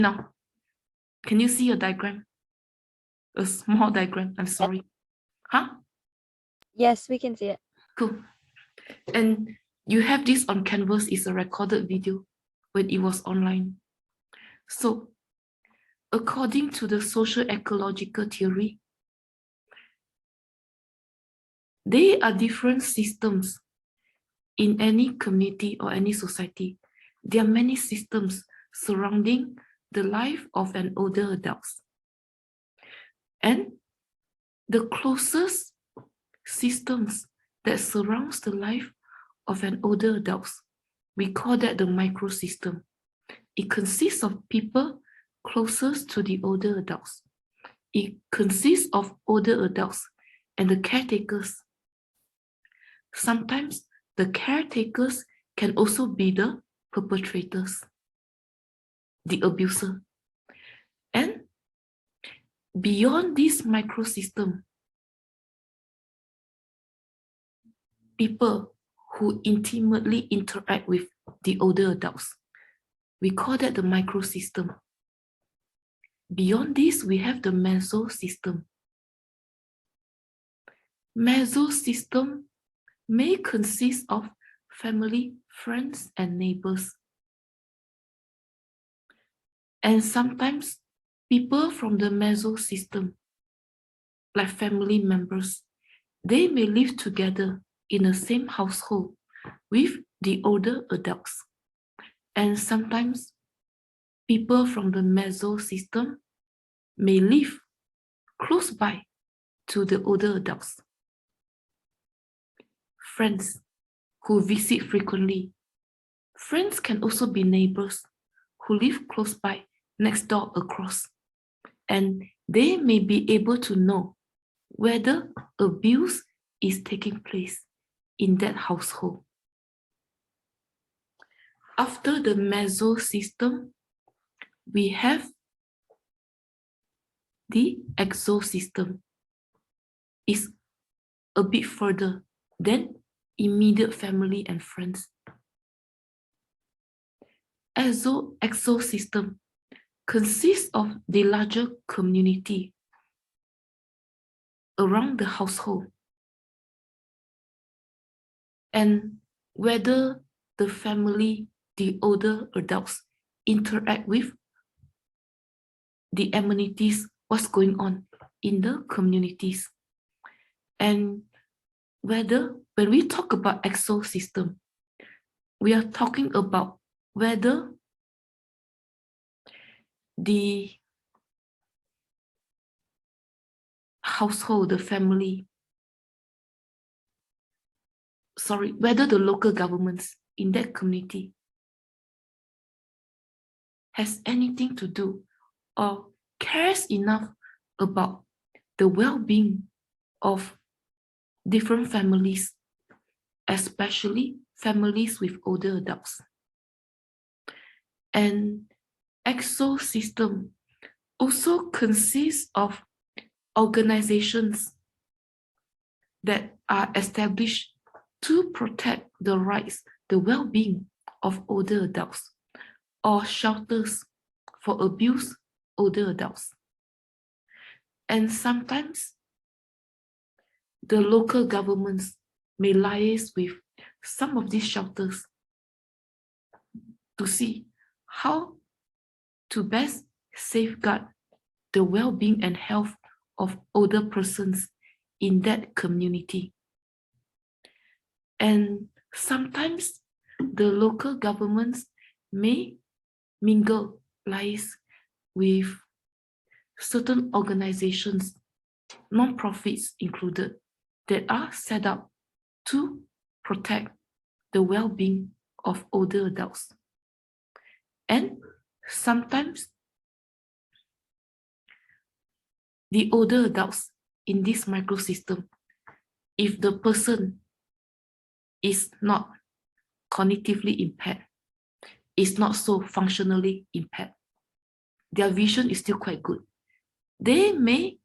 Now, can you see a diagram? A small diagram, I'm sorry. Huh? Yes, we can see it. Cool. And you have this on Canvas, is a recorded video when it was online. So, according to the social ecological theory, there are different systems in any community or any society. There are many systems surrounding the life of an older adult. And the closest systems that surrounds the life of an older adult, we call that the microsystem. It consists of people closest to the older adults. It consists of older adults and the caretakers. Sometimes the caretakers can also be the perpetrators, the abuser. And beyond this microsystem, people who intimately interact with the older adults, we call that the microsystem. Beyond this, we have the mesosystem. Mesosystem may consist of family, friends, and neighbors. And sometimes people from the mesosystem, like family members, they may live together in the same household with the older adults. And sometimes people from the mesosystem may live close by to the older adults. Friends who visit frequently. Friends can also be neighbors who live close by, next door, across. And they may be able to know whether abuse is taking place in that household. After the mesosystem, we have the exosystem. It's a bit further than immediate family and friends. Exosystem consists of the larger community around the household, and whether the family, the older adults, interact with the amenities, what's going on in the communities. And whether, when we talk about exosystem, we are talking about whether the household, the family, whether the local governments in that community has anything to do or cares enough about the well-being of different families, especially families with older adults. And exosystem also consists of organizations that are established to protect the rights, the well-being of older adults, or shelters for abused older adults. And sometimes the local governments may liaise with some of these shelters to see how to best safeguard the well-being and health of older persons in that community. And sometimes the local governments may mingle, liaise with certain organizations, non-profits included, that are set up to protect the well-being of older adults. And sometimes the older adults in this microsystem, if the person is not cognitively impaired, is not so functionally impaired, their vision is still quite good, they may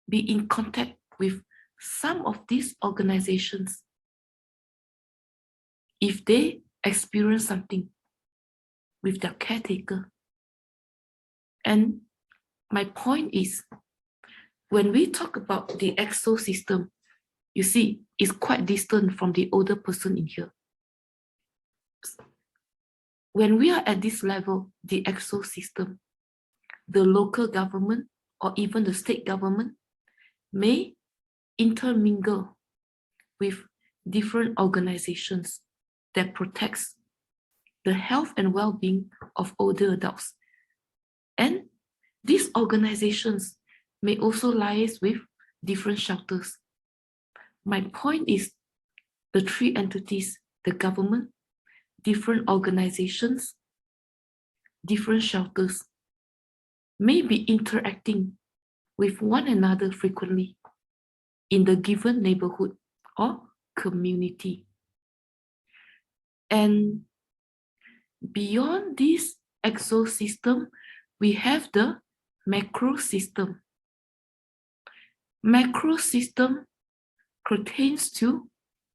be in contact with some of these organizations if they experience something with their caretaker. And my point is, when we talk about the exosystem, you see, it's quite distant from the older person in here. When we are at this level, the exosystem, the local government or even the state government may intermingle with different organizations that protects the health and well-being of older adults. And these organizations may also liaise with different shelters. My point is the three entities, the government, different organizations, different shelters, may be interacting with one another frequently in the given neighborhood or community. And beyond this exosystem, we have the macro system. Macro system pertains to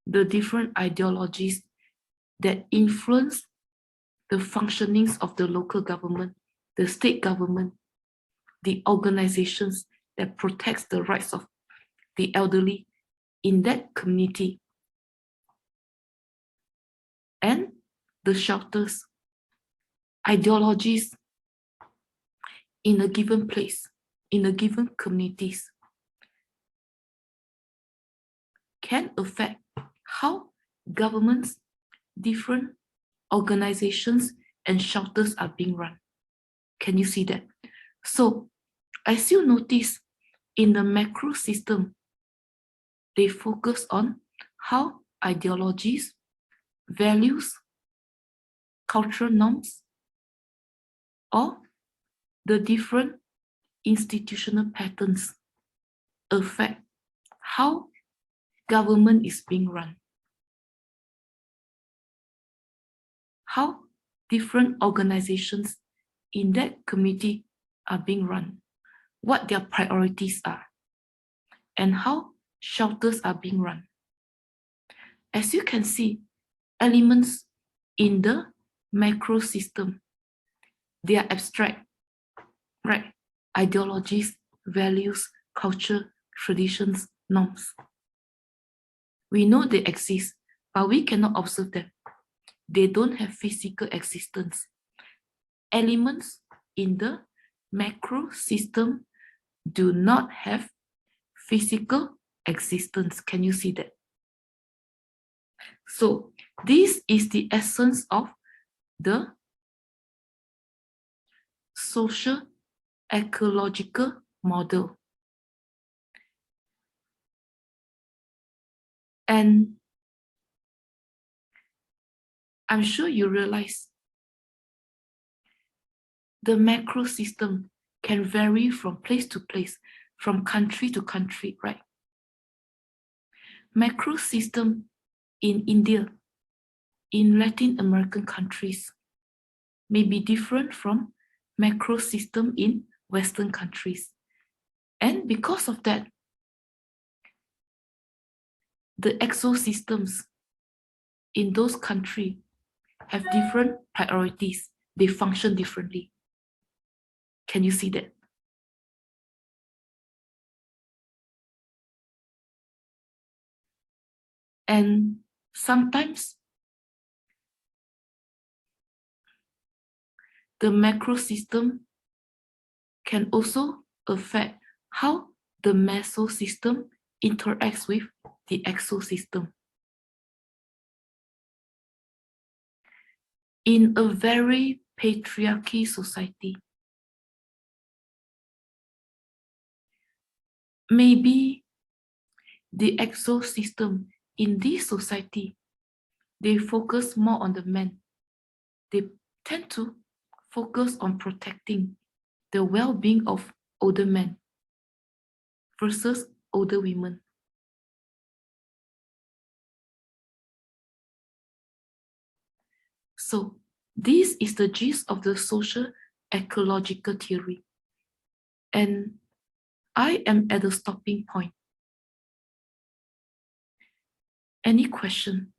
the different ideologies that influence the functionings of the local government, the state government, the organizations that protects the rights of the elderly in that community, and the shelters, ideologies in a given place, in a given communities, can affect how governments, different organizations and shelters are being run. Can you see that? So as you notice, in the macro system, they focus on how ideologies, values, cultural norms, or the different institutional patterns affect how government is being run, how different organizations in that community are being run, what their priorities are, and how shelters are being run. As you can see, elements in the macro system, they are abstract, right? Ideologies, values, culture, traditions, norms. We know they exist, but we cannot observe them. They don't have physical existence. Elements in the macro system do not have physical existence. Can you see that? So this is the essence of the social ecological model. And I'm sure you realize the macro system can vary from place to place, from country to country, right? Macro system in India, in Latin American countries, may be different from macro system in Western countries. And because of that, the exosystems in those countries have different priorities. They function differently. Can you see that? And sometimes the macro system can also affect how the mesosystem interacts with the exosystem. In a very patriarchy society, maybe the exosystem in this society, they focus more on the men. They tend to focus on protecting the well-being of older men versus older women. So this is the gist of the social ecological theory. And I am at the stopping point. Any question?